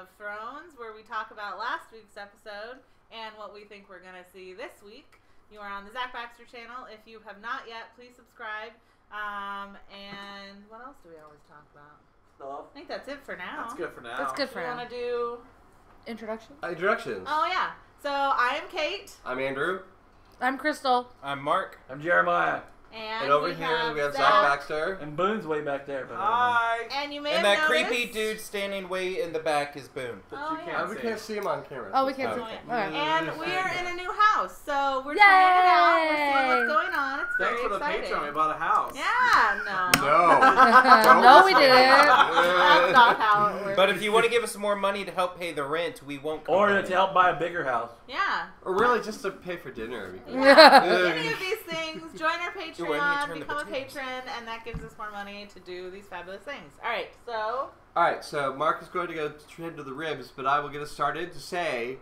of Thrones, where we talk about last week's episode and what we think we're going to see this week. You are on the Zach Baxter channel. If you have not yet, please subscribe. And what else do we always talk about? Stuff. I think that's it for now. That's good for now. That's good for now. You want to do... Introduction? Oh, Introductions. yeah. So, I am Kate. I'm Andrew. I'm Crystal. I'm Mark. I'm Jeremiah. And over here we have Zach Baxter. And Boone's way back there. Hi. And you may and have that noticed... creepy dude standing way in the back is Boone. Oh, yeah. We can't see him on camera. Oh, we can't see Oh, him. yeah. All right. And we are in a new house, so we're trying it out. We're seeing what's going on. It's Thanks very for the exciting. Patreon. We bought a house. Yeah, No. No, we didn't. That's not how it works. But if you want to give us some more money to help pay the rent, we won't Or complain. to help buy a bigger house. Yeah. Or really just to pay for dinner. Any of these things, join our Ooh, I need to Patreon, turn the become a potatoes. patron, and that gives us more money to do these fabulous things. Alright, so... Alright, so Mark is going to go head to the ribs, but I will get us started to say,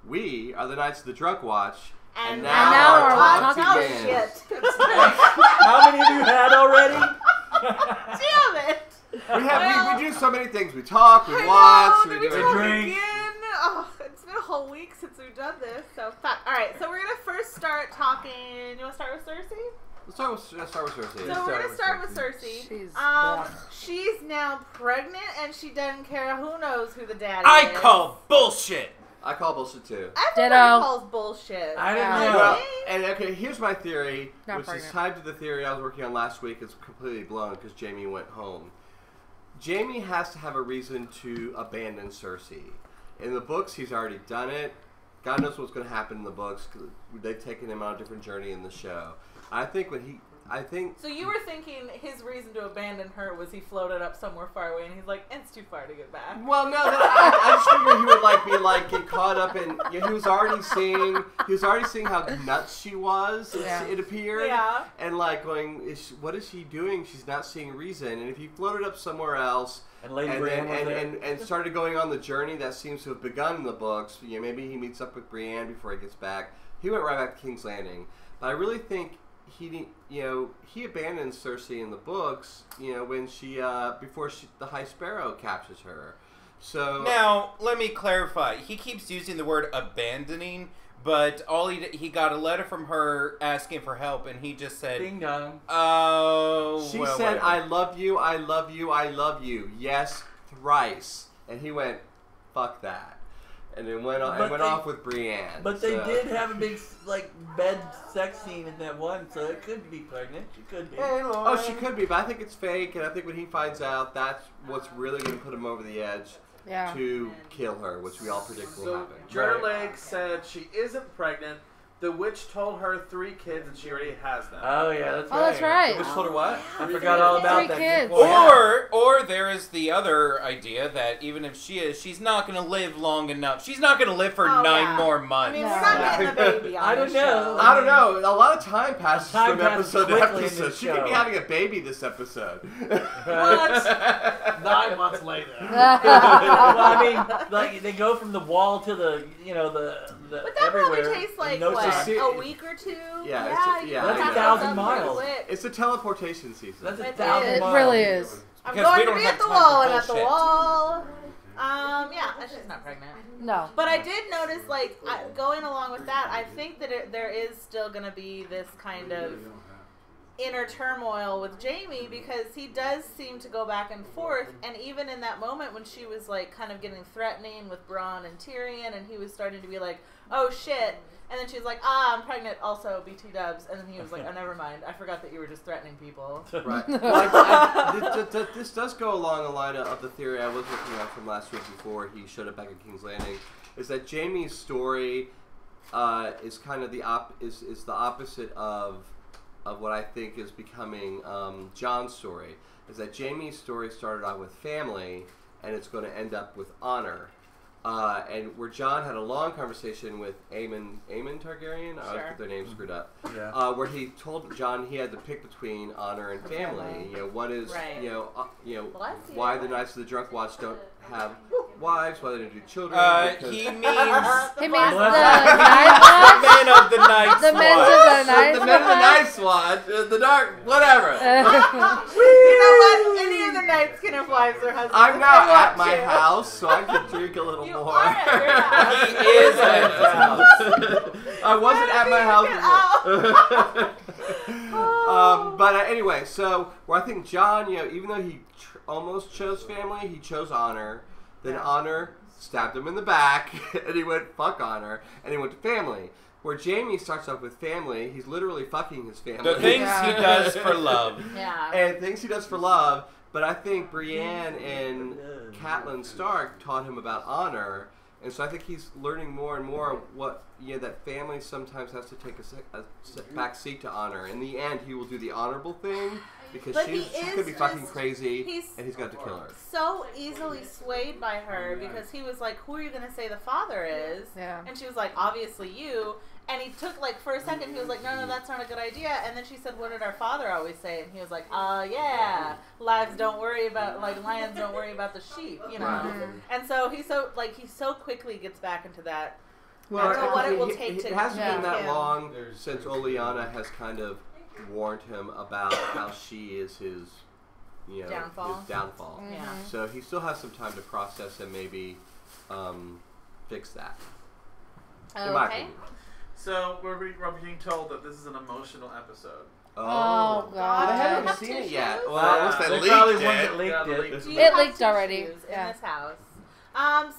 we are the Knights of the Drunk Watch. And now our our talk Oh, begins. shit. How many of you had already? Damn it! We do so many things. We talk, we watch, we do talk drink. again? Oh, it's been a whole week since we've done this, so fuck. Alright, so we're gonna first start talking... You wanna start with Cersei? Let's start with Cersei. So we're gonna start with Cersei. She's now pregnant and she doesn't care who knows who the daddy is. I call bullshit. I call bullshit too. Everybody Ditto. calls bullshit. I didn't know. Well, and okay, here's my theory, Not which is pregnant. tied to the theory I was working on last week. It's completely blown because Jaime went home. Jaime has to have a reason to abandon Cersei. In the books, he's already done it. God knows what's going to happen in the books because they've taken him on a different journey in the show. I think So you were thinking his reason to abandon her was he floated up somewhere far away and he's like, it's too far to get back. Well, no, I just figured he would get caught up in. You know, he was already seeing how nuts she was. It appeared, Yeah. and going, what is she doing? She's not seeing reason. And if he floated up somewhere else, And Lady Brienne was there. and started going on the journey that seems to have begun in the books, you know, maybe he meets up with Brienne before he gets back. He went right back to King's Landing, but I really think he abandons Cersei in the books, when before the High Sparrow captures her. So Now, let me clarify. He keeps using the word abandoning, but he got a letter from her asking for help, and he just said, Ding dong. "Oh." she well, said, whatever. "I love you, I love you, I love you." Yes, thrice, and he went, "Fuck that," and then went off with Brienne. But they did have a big bed sex scene in that one, so it could be pregnant. She could be. Oh, she could be, but I think it's fake, and I think when he finds out, that's what's really going to put him over the edge to kill her, which we all predict will happen. Right. said she isn't pregnant. The witch told her 3 kids and she already has them. Oh yeah, that's right. Oh, that's right. The witch told her what? I forgot all about 3 that. kids. Or there is the other idea that even if she's not going to live long enough. She's not going to live for 9 more months. I mean, we're not getting a baby on I this don't know. show. I don't know. A lot of time passes Time from passes episode to quickly in episode. this She could be show. having a baby this episode. What? 9 months later. Well, I mean, they go from the wall to the But that everywhere. probably takes like, No what, time. a week or two? Yeah, That's you 1,000 can miles. quick. It's a teleportation season. That's It 1,000 is. miles. It really is. I'm Because we going to don't be have at the time wall. for I'm at the bullshit. wall. Yeah, she's not pregnant. No. But I did notice, going along with that, I think that there is still going to be this kind of inner turmoil with Jaime because he does seem to go back and forth, and even in that moment when she was kind of getting threatening with Bronn and Tyrion, and he was starting to be like, oh shit, and then she was like, I'm pregnant, also BT dubs, and then he was like, oh never mind, I forgot that you were just threatening people. Right. Well, this does go along the line of the theory I was looking at from last week before he showed up back at King's Landing, is that Jaime's story is kind of the opposite of what I think is becoming Jon's story. Is that Jaime's story started out with family, and it's going to end up with honor. And where Jon had a long conversation with Aemon Targaryen, I always get their names screwed up. Yeah. Where he told Jon he had to pick between honor and family. What is why the Knights of the Drunk Watch don't have wives, why they don't do children. He means He means the men of the Night's the men Watch. of the Nights the men of the Night's Watch, the dark, whatever. You know what? Any of the knights can have wives or husbands. I'm if now they want at my to. house, so I can drink a little You more. are at your house. He is at his house. I wasn't at my house before. But anyway, so where I think John, even though he almost chose family, he chose honor. Then honor stabbed him in the back, and he went fuck honor, and he went to family. Where Jaime starts off with family, he's literally fucking his family. The things he does for love. Yeah. And things he does for love. But I think Brienne and Catelyn Stark taught him about honor. And so I think he's learning more and more what that family sometimes has to take a back seat to honor. In the end, he will do the honorable thing because But she's going to be fucking crazy, and he's got to kill her. So easily swayed by her because he was like, "Who are you going to say the father is?" Yeah. And she was like, "Obviously you." And he took for a second, he was like, "No, that's not a good idea." And then she said, "What did our father always say?" And he was like, yeah, lions don't worry about the sheep, And so he so quickly gets back into that. Well, I don't know what it will take to it hasn't been that him. long since Oleana has kind of warned him about how she is his, Downfall. his downfall. Yeah. So he still has some time to process and maybe fix that. In my Okay. opinion. So we're being told that this is an emotional episode. Oh, But God. I have haven't to seen it choose? yet. Well, Wow. unless There's they probably leaked ones that it. leaked Yeah, it. leaked Do it. you It have leaked to already. choose Yeah. in this house?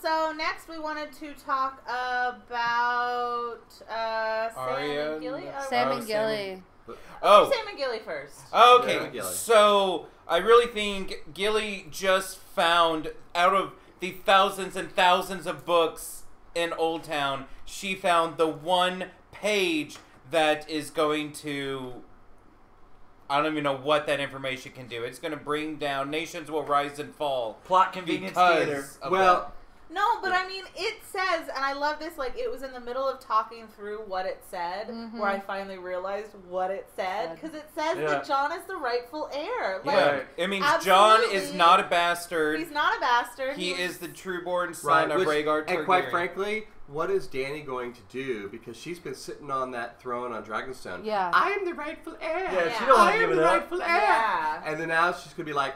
So next we wanted to talk about Sam Arya? and Gilly. Sam Oh, and Gilly. Oh, Sam and Gilly first. okay. Yeah, Gilly. So I really think Gilly just found, out of the thousands and thousands of books in Oldtown, she found the one page that is going to, I don't even know what that information can do. It's going to bring down, nations will rise and fall. Plot convenience Because theater. of Well, No, but I mean, it says, and I love this, it was in the middle of talking through what it said, where I finally realized what it said, because it says that Jon is the rightful heir. Yeah, it means Jon is absolutely. not a bastard. He's not a bastard. He was- is the trueborn son of Rhaegar Targaryen. And quite frankly, what is Dany going to do? Because she's been sitting on that throne on Dragonstone. Yeah. I am the rightful heir. Yeah, she don't want I to am give the it up. rightful heir. Yeah. And then now she's going to be like,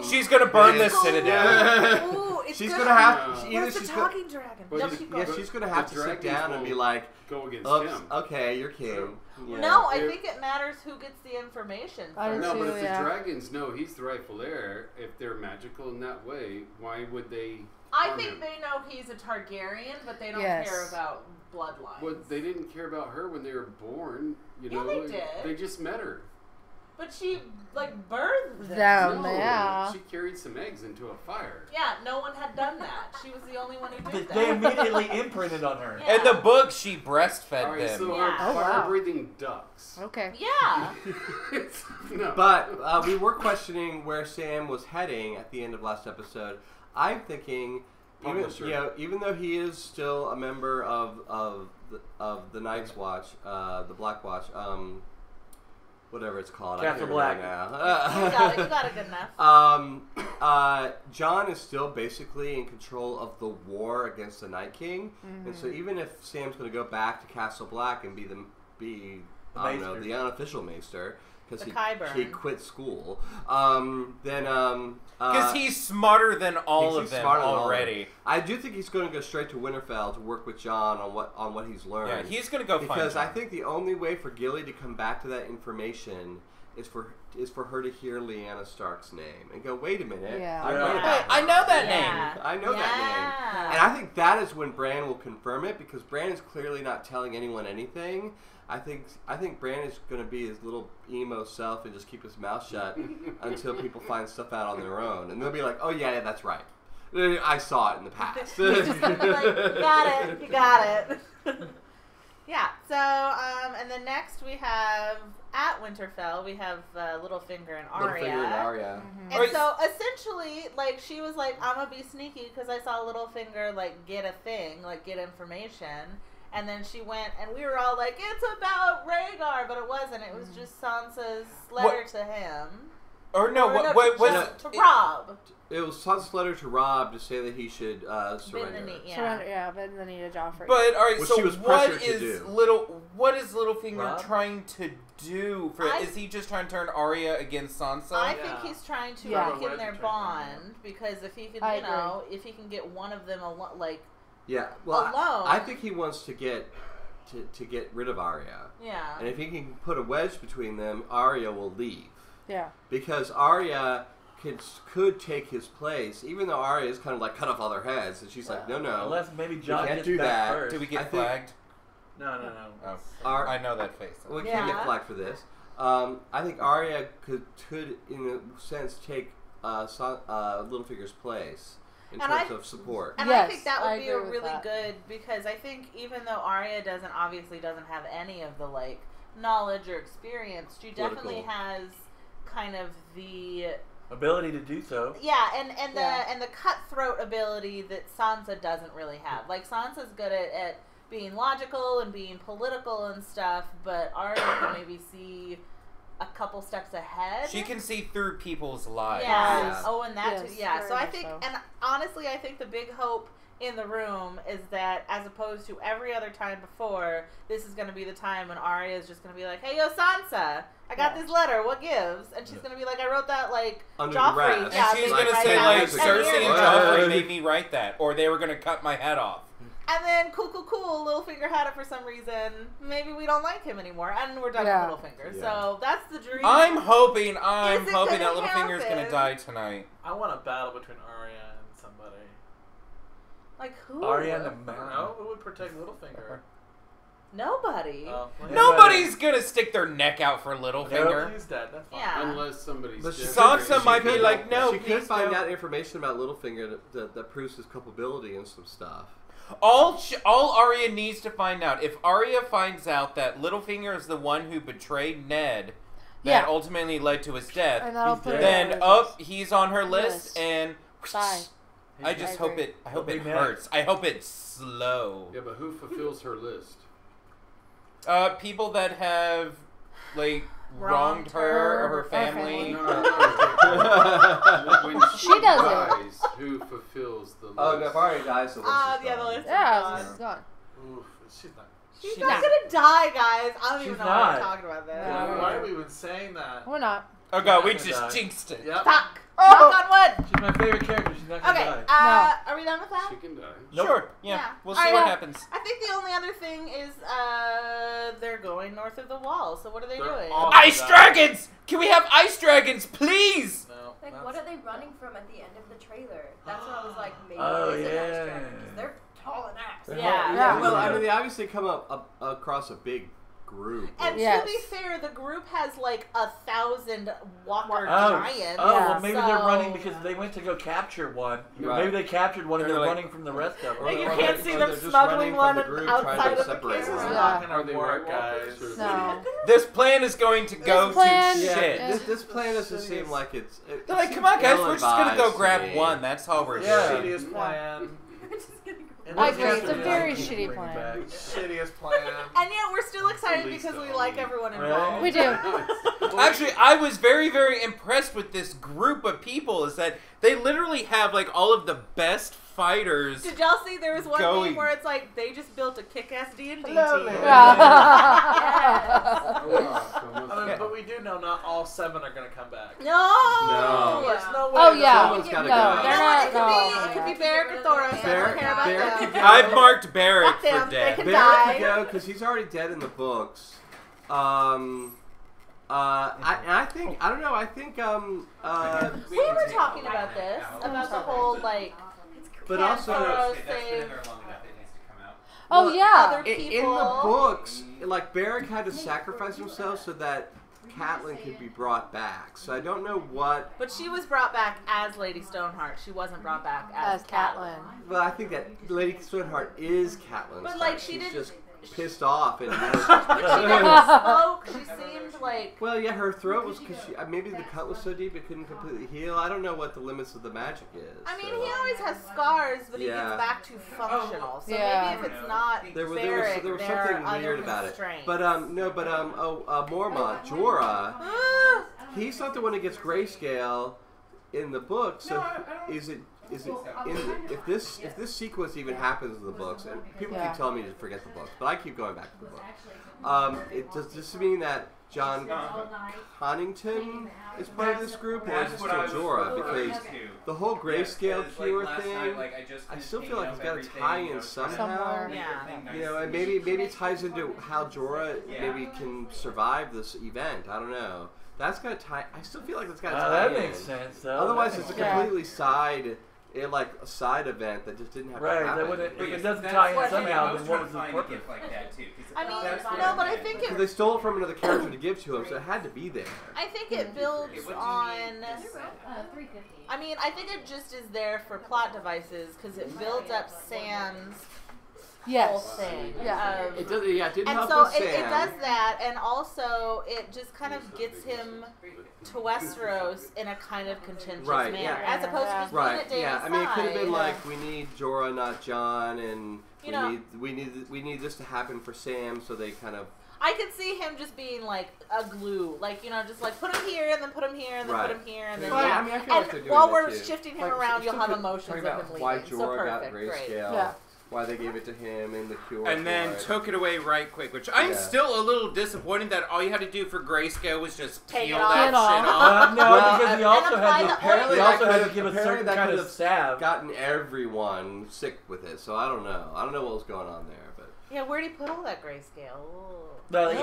She's going to burn the It's citadel. Ooh, it's she's gonna going to have to... Where's the talking dragon? But No, the- keep Yeah, going. she's going to have The to sit dragons down and be won't like, go against oops, him. okay, you're king. So- Yeah. No, I If- think it matters who gets the information I first. No, but if too, the yeah. dragons know he's the rightful heir, if they're magical in that way, why would they I harm think him? they know he's a Targaryen, but they don't Yes. care about bloodlines. Well, they didn't care about her when they were born. You Yeah, know, they did. They just met her. But she, birthed them. Them, No, yeah. she carried some eggs into a fire. Yeah, no one had done that. She was the only one who did They that. immediately imprinted on her. Yeah. In the book, she breastfed All right, them. so Yeah. are Oh, wow. fire-breathing ducks. Okay. Yeah. No. But we were questioning where Sam was heading at the end of last episode. I'm thinking, Publisher. even though he is still a member of the Night's Watch, the Black Watch, whatever it's called, Castle I can't Black. remember You now. got it good enough. John is still basically in control of the war against the Night King, and so even if Sam's going to go back to Castle Black and be I don't know, Maester. the unofficial Maester, because The Qyburn. he quit school, then Because he's smarter than all he's of them smarter than all of them. already. I do think he's going to go straight to Winterfell to work with John on what he's learned. Yeah, he's going to go because find I think the only way for Gilly to come back to that information is for her to hear Lyanna Stark's name and go, wait a minute, Yeah. I Yeah. read Hey, about I her. know that Yeah. name. I know that name. And I think that is when Bran will confirm it, because Bran is clearly not telling anyone anything. I think Bran is going to be his little emo self and just keep his mouth shut until people find stuff out on their own, and they'll be like, "Oh yeah, that's right. I saw it in the past." Just gonna be like, you got it. Yeah. So, and then next we have at Winterfell we have Littlefinger and Arya. Littlefinger and Arya. And Alright. so essentially, she was like, I'm gonna be sneaky because I saw Littlefinger get a thing, get information. And then she went, and we were all like, it's about Rhaegar, but it wasn't. It was just Sansa's letter to him. Or no, to Rob. It was Sansa's letter to Rob to say that he should surrender. Bend the knee, Bend the knee to Joffrey. But all right, Which so she was what pressured to is do. Littlefinger Rob? trying to do? Is he just trying to turn Arya against Sansa? I think he's trying to weaken their bond because if he can, if he can get one of them alone. I think he wants to get rid of Arya. Yeah. And if he can put a wedge between them, Arya will leave. Yeah. Because Arya could take his place, even though Arya is kind of like cut off all their heads, and she's like, no. Unless maybe Jon can't gets do back that. first. Do we get flagged? No. Oh. I know that face. We can't get flagged for this. I think Arya could in a sense, take Littlefinger's place in terms of support. And I think that would be really good because I think even though Arya obviously doesn't have any of the knowledge or experience, she definitely has kind of the ability to do so. Yeah, and the cutthroat ability that Sansa doesn't really have. Like Sansa's good at being logical and being political and stuff, but Arya can maybe see a couple steps ahead. She can see through people's lives. Yeah. Oh, and that too. Yeah. So I think, so. and honestly, I think the big hope in the room is that as opposed to every other time before, this is going to be the time when Arya is just going to be like, "Hey, yo, Sansa, I got this letter. What gives?" And she's going to be like, "I wrote that under Joffrey." the And she's going to say Cersei and Joffrey made me write that, or they were going to cut my head off. And then, cool, Littlefinger had it for some reason. Maybe we don't like him anymore, and we're done with Littlefinger. Yeah. So that's the dream. I'm hoping that Littlefinger's going to die tonight. I want a battle between Arya and somebody. Like who? Arya and I don't know. Who would protect Littlefinger? Nobody. Nobody's going to stick their neck out for Littlefinger. He's dead. That's fine. Yeah. Unless somebody's dead. Sansa might be like, no, she could find out information about Littlefinger that proves his culpability and some stuff. All Arya needs to find out, if Arya finds out that Littlefinger is the one who betrayed Ned, that ultimately led to his death, then he's on her list, and bye. I hope it hurts. I hope it's slow. Yeah, but who fulfills her list? People that have wronged her or her family. No. When she does dies, who fulfills the list? Oh, no, if Arya dies, the list is the gone. list is it's gone. Oof, she's not. She's not gonna die, guys. I don't even know why we're talking about this. Why are we even saying that? We're not. Oh god, we just jinxed it. Yep. Fuck. Knock on wood. She's my favorite character. She's not gonna Okay. die. Are we done with that? She can die. Nope. Sure. Yeah. We'll see Alright, what happens. I think the only other thing is they're going north of the wall. So what are they doing? Ice dragons! Can we have ice dragons, please? No. Like, what are they running from at the end of the trailer? That's what I was like, maybe Oh, it's an ice yeah. dragon, because they're tall and ass. Yeah. Well, I mean, they obviously come up across a big group. And to be fair, the group has 1,000 walker giants. Oh, well, maybe they're running because they went to go capture one. Right. Maybe they captured one and they're They're running from the rest of them. And you Or can't they're- see or them they're just smuggling running one from the group outside trying to of the separate camera. them. Not Are gonna they work, White guys. Walkers? No. This plan is going to go plan- to Yeah, shit. this plan doesn't seem like it's... They're like, come on, guys, we're just gonna go grab one. That's all we're doing. Shittiest plan. I agree. It's a very shitty plan. Shittiest plan. And yet we're still excited because we like everyone involved. We do. Actually, I was very, very impressed with this group of people. Is that they literally have all of the best fighters. Did y'all see there was one Going. theme where it's like they just built a kick-ass D&D team? I mean, but we do know not all 7 are going to come back. No. There's no way. Oh, yeah. Someone's gotta No, go. they're not. It could be Beric or Thoros. I don't care about Beric them. could go. I've marked Beric Fuck them, for they death. can Beric die. could go because he's already dead in the books. I think I don't know. I think We were talking about this, about the whole but can also Thoros save Oh, yeah. other in people. the books, Beric had to sacrifice himself so that Catelyn could be brought back. So I don't know what. But she was brought back as Lady Stoneheart. She wasn't brought back as Catelyn. Well, I think that Lady Stoneheart is Catelyn. But she didn't. Just pissed off and. But she didn't smoke. She seemed like. Well, yeah, her throat was because maybe the cut was so deep it couldn't completely heal. I don't know what the limits of the magic is. I mean, he always has scars, but he gets back to functional. So maybe if it's not there was Beric, something there are weird other about it. constraints. But Mormont, Jorah. he's not the one that gets grayscale in the book. So No, I don't- is it if this sequence even happens in the books? And people keep telling me to forget the books, but I keep going back to the book. Does this mean that John Connington is part of this group, or is it still Jorah? Because the whole grayscale cure thing, I still feel like it's got to tie in somehow. Somewhere. Yeah. You know, and maybe it ties into how Jorah maybe can survive this event. I don't know. That's got to tie. I still feel like that's got to tie in. That makes sense, though. Otherwise, it's a completely side event that just didn't have to happen. If it doesn't tie in somehow, then what was the purpose? I mean, no, but I think Because they stole it from another character to give to him, so it had to be there. I think it builds on. 350. I mean, I think it just is there for plot devices because it builds up Sam's whole Yes. thing. Yeah. It does. Yeah, it didn't And help so with it Sam. does that, and also it just kind of gets him to Westeros in a kind of contentious Right, manner, yeah. as opposed to just Right. putting it Dany's Yeah. I mean, it could have been side. like we need Jorah, not John, and You know- we need this to happen for Sam, so they kind of. I could see him just being like a glue, like, you know, just like put him here and then put him here and then put him here and then Well, yeah. I mean, I feel like they're And doing while that we're too. shifting him Like, around, you'll still have could emotions talk of about him why leaving. Jorah So got perfect, great. grayscale, Yeah. why they gave it to him in the cure. And then for it. took it away right quick, which I'm Yeah. still a little disappointed that all you had to do for grayscale was just Take peel it that off. shit Get off. off. No, Well, because he also apply had the to, apparently he that also could had to have- give a apparently certain that kind could of have salve. gotten everyone sick with it, so I don't know. I don't know what was going on there, but Yeah, where'd he put all that grayscale? No, like,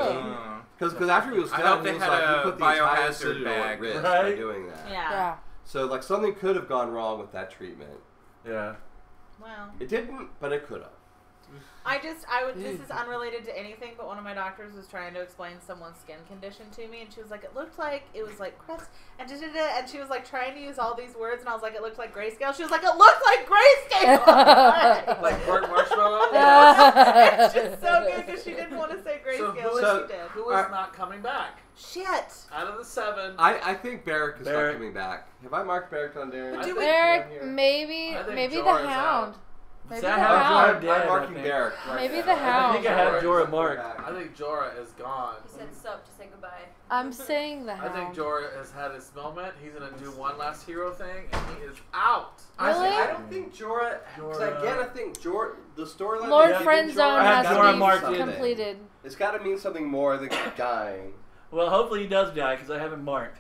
because after he was I done, hope he they was had like, a he put the entire biohazard citadel at bag. risk by Right? doing that. Yeah. Yeah. So like something could have gone wrong with that treatment. yeah. Well, It didn't, but it could have. this is unrelated to anything, but one of my doctors was trying to explain someone's skin condition to me, and she was like, it looked like it was like crust, and da-da-da, and she was like trying to use all these words, and I was like, it looked like grayscale. She was like, it looked like grayscale. Like burnt marshmallow? It's just so good because she didn't want to say So grayscale, who but is, she did. who is not coming back? Shit. Out of the 7, I think Barrack is not Barrack. coming back. Have I marked Barrack on Darren? But do we- Eric, maybe I think the Jorah's Hound. out. Maybe See, the I have Hound. Jorah I'm dead, marking I think. Barrack. Right Maybe now. the I Hound. think I have Jorah marked. I think Jorah is gone. He said sup to say goodbye. I'm saying the I Hound. think Jorah has had his moment. He's gonna do one last hero thing, and he is out. Really? I don't think Jorah. Because again, I think Jorah. The storyline. Lord that Friend Jorah Zone I had has Jorah to marked be in. completed. It's got to mean something more than dying. Well, hopefully he does die because I haven't marked.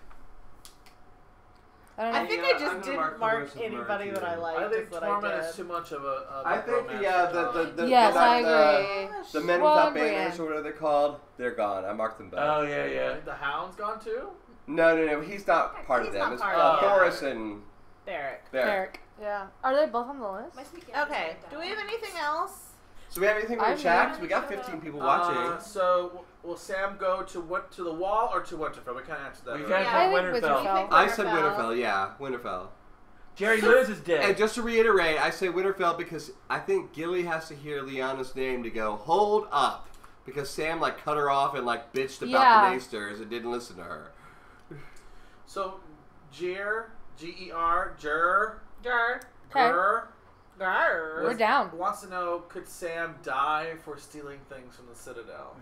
I don't I know. think Yeah, I I'm just gonna didn't mark mark versus anybody Murray, that I too. liked. I think is what I Torment did. is too much of a I think romance for John. the Yes, the, I the, agree. the men Well, without Brienne. banners or whatever they're called, they're gone. I marked them back. Oh, yeah, yeah. The Hound's gone too? No, he's not part He's of them. not It's part of them. Thoris and Barrack. Barrack. Eric. Yeah. Are they both on the list? My sweet cat Okay. just Do went we have down. anything else? So we have anything in I the chat? mean- We got 15 people watching. So will Sam go to the wall or to Winterfell? We can't answer that. We right? can't Yeah, put I think Winterfell. Winterfell. I said Winterfell. Winterfell, yeah, Winterfell. Jerry Lewis is dead. And just to reiterate, I say Winterfell because I think Gilly has to hear Lyanna's name to go, hold up. Because Sam, like, cut her off and, like, bitched about Yeah. the Naysters and didn't listen to her. So Jer, G-E-R, Jer, Jar. Okay. Ger, We're down. wants to know, could Sam die for stealing things from the Citadel?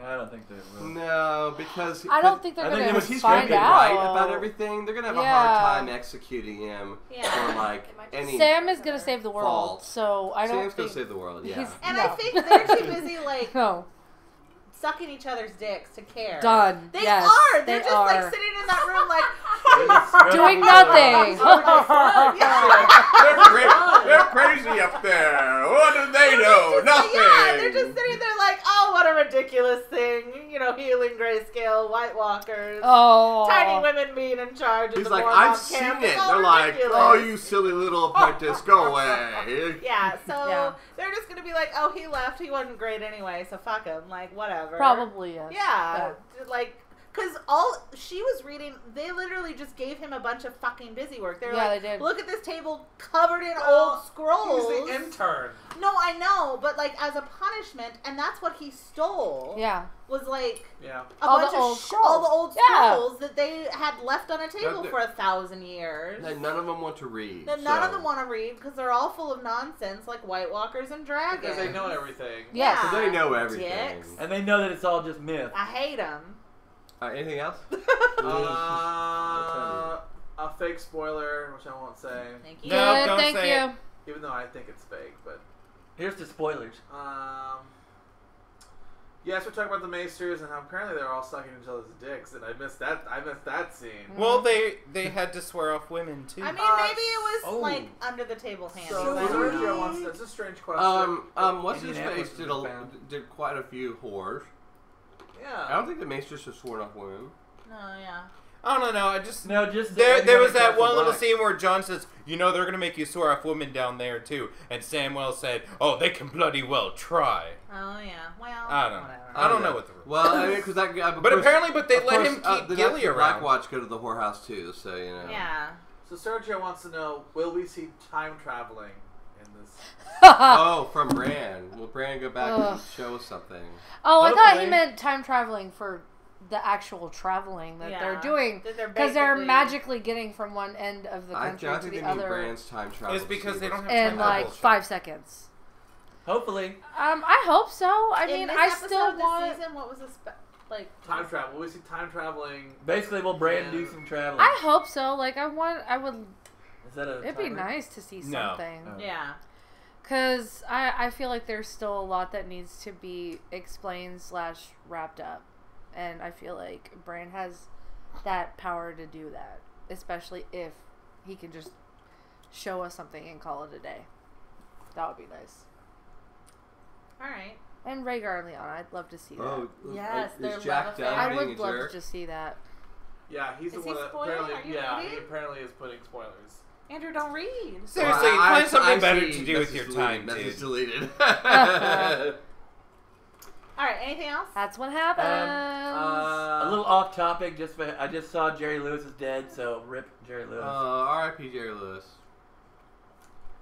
I don't think they will. No, because... I don't think they're I going think to Because he's going to find be out. right about everything. They're going to have a hard Yeah. time executing him Yeah. for, like, It might any... Sam is going to save the world, fault. so I don't Sam's going think... to save the world, yeah. he's- And No. I think they're too busy, like, No. sucking each other's dicks to care. Done. They Yes, are. They're they just, are. like, sitting in that room, like... Doing nothing. They're crazy up there. What do they know? Yeah, they're just sitting there like, oh, what a ridiculous thing. You know, healing grayscale, White Walkers, Oh. tiny women being in charge of He's the like, Mormont I've seen camp. it. It's all They're like, ridiculous. oh, you silly little apprentice, go away. Yeah, so Yeah. they're just going to be like, oh, he left. He wasn't great anyway, so fuck him. Like, whatever. Probably, yes. Yeah. Like... Because she was reading, they literally just gave him a bunch of fucking busy work. They were Yeah, like, they did. look at this table covered in old scrolls. He's the intern. No, I know, but like as a punishment, and that's what he stole. Yeah. Was like Yeah. all the old Yeah. scrolls that they had left on a table That- for 1,000 years. And none of them want to read. That none of them want to read because they're all full of nonsense, like White Walkers and dragons. Because they know everything. Yes. Yeah. So they know everything. Dicks. And they know that it's all just myth. I hate them. Anything else? A fake spoiler, which I won't say. Thank you. No, Good, don't thank say you. it. Even though I think it's fake, but Here's the spoilers. yes, we're talking about the Maesters and how apparently they're all sucking each other's dicks, and I missed that scene. Well, they had to swear off women too. I mean, maybe it was Oh. like under the table handy. So I don't know. Sergio wants. That's a strange question. What's his Indianapolis face was found. did quite a few whores. I Yeah. don't think the Maesters have sworn off women. No, yeah. I don't know. I just No, just there was that one little black. scene where John says, "You know, they're gonna make you swear off women down there too," and Samuel said, "Oh, they can bloody well try." Oh, yeah. Well, I don't know. whatever. I don't know what the rules. Well, I mean, because that. But apparently, they let him keep the Gilly Black around. Watch go to the whorehouse too, so you know. Yeah. So Sergio wants to know: will we see time traveling in this? Oh, from Bran. Will Bran go back Ugh. and show us something? Oh, I thought Hopefully. he meant time traveling for the actual traveling that Yeah. they're doing. That they're Because they're basically- magically getting from one end of the I country think to they the need other Bran's time travel. It's because they don't have in time like travel. 5 seconds. Hopefully. I hope so. I In mean, this I episode still this want. season, what was the like Time travel. Will we see time traveling? Basically, will Bran do some traveling? I hope so. Like, I would. Is that a It'd be timer? nice to see No. something. Oh. Yeah. Because I feel like there's still a lot that needs to be explained / wrapped up. And I feel like Bran has that power to do that. Especially if he can just show us something and call it a day. That would be nice. All right. And Rhaegar and Lyanna, I'd love to see that. Oh, Yes, their is Jack love affair. Dad I being would a love jerk? to just see that. Yeah, he's Is the he one that spoiling? apparently. Are you Yeah, reading? he apparently is putting spoilers. Andrew, don't read. Seriously, Well, find something better see to do with message your time, deleted, message dude. deleted. All right. Anything else? That's what happens. A little off topic. I just saw Jerry Lewis is dead, so rip Jerry Lewis. R.I.P. Jerry Lewis.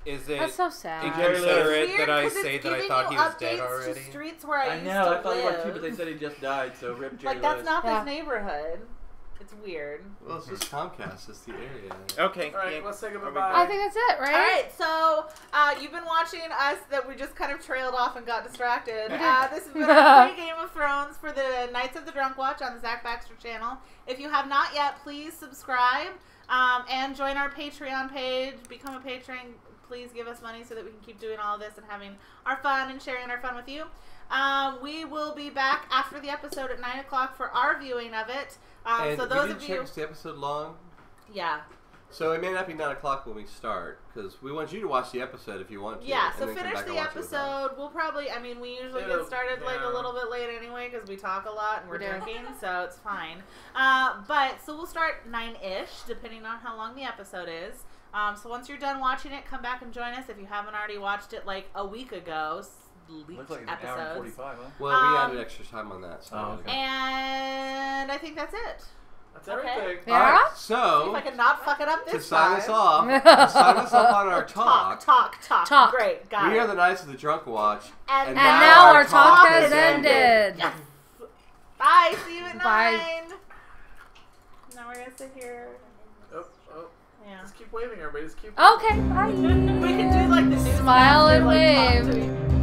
Is it That's so sad. inconsiderate Weird that I 'cause say it's that I giving thought he you was dead updates already? To streets where I I used know. to I thought you live. were too, but they said he just died, so rip Jerry Like that's Lewis. not Yeah. this neighborhood. It's weird. Well, it's just Comcast. It's the area. Okay. All right, yeah. let's say Are we goodbye. I think that's it, right? All right, so you've been watching us that we just kind of trailed off and got distracted. This has been our pre-Game of Thrones for the Knights of the Drunk Watch on the Zach Baxter channel. If you have not yet, please subscribe and join our Patreon page. Become a patron. Please give us money so that we can keep doing all of this and having our fun and sharing our fun with you. We will be back after the episode at 9 o'clock for our viewing of it. And So we those did of check, you, is the episode long? yeah. So it may not be 9 o'clock when we start, because we want you to watch the episode if you want to. Yeah, and so then come finish back and the watch it with us. episode. We'll probably, I mean, we usually It'll- get started like a yeah. little bit late anyway because we talk a lot and we're We do. drinking, so it's fine. So we'll start 9-ish, depending on how long the episode is. So once you're done watching it, come back and join us if you haven't already watched it like a week ago. Leaked Looks like it's an hour and episodes. 45, huh? Well, we Um, added extra time on that. So Oh, okay. And I think that's it. That's Okay. everything. Yeah? All right, See so if I can not fuck it up to this sign time. us off, on our talk. Talk. Great, got We it. are the Knights of the Drunk Watch, And now our talk has ended. Yes. Bye. See you at Bye. 9. Now we're gonna sit here. Oh, Yeah. just keep waving, everybody. Just keep. Okay, bye. We can do like the Smile and newscaster, like, talk wave. to each-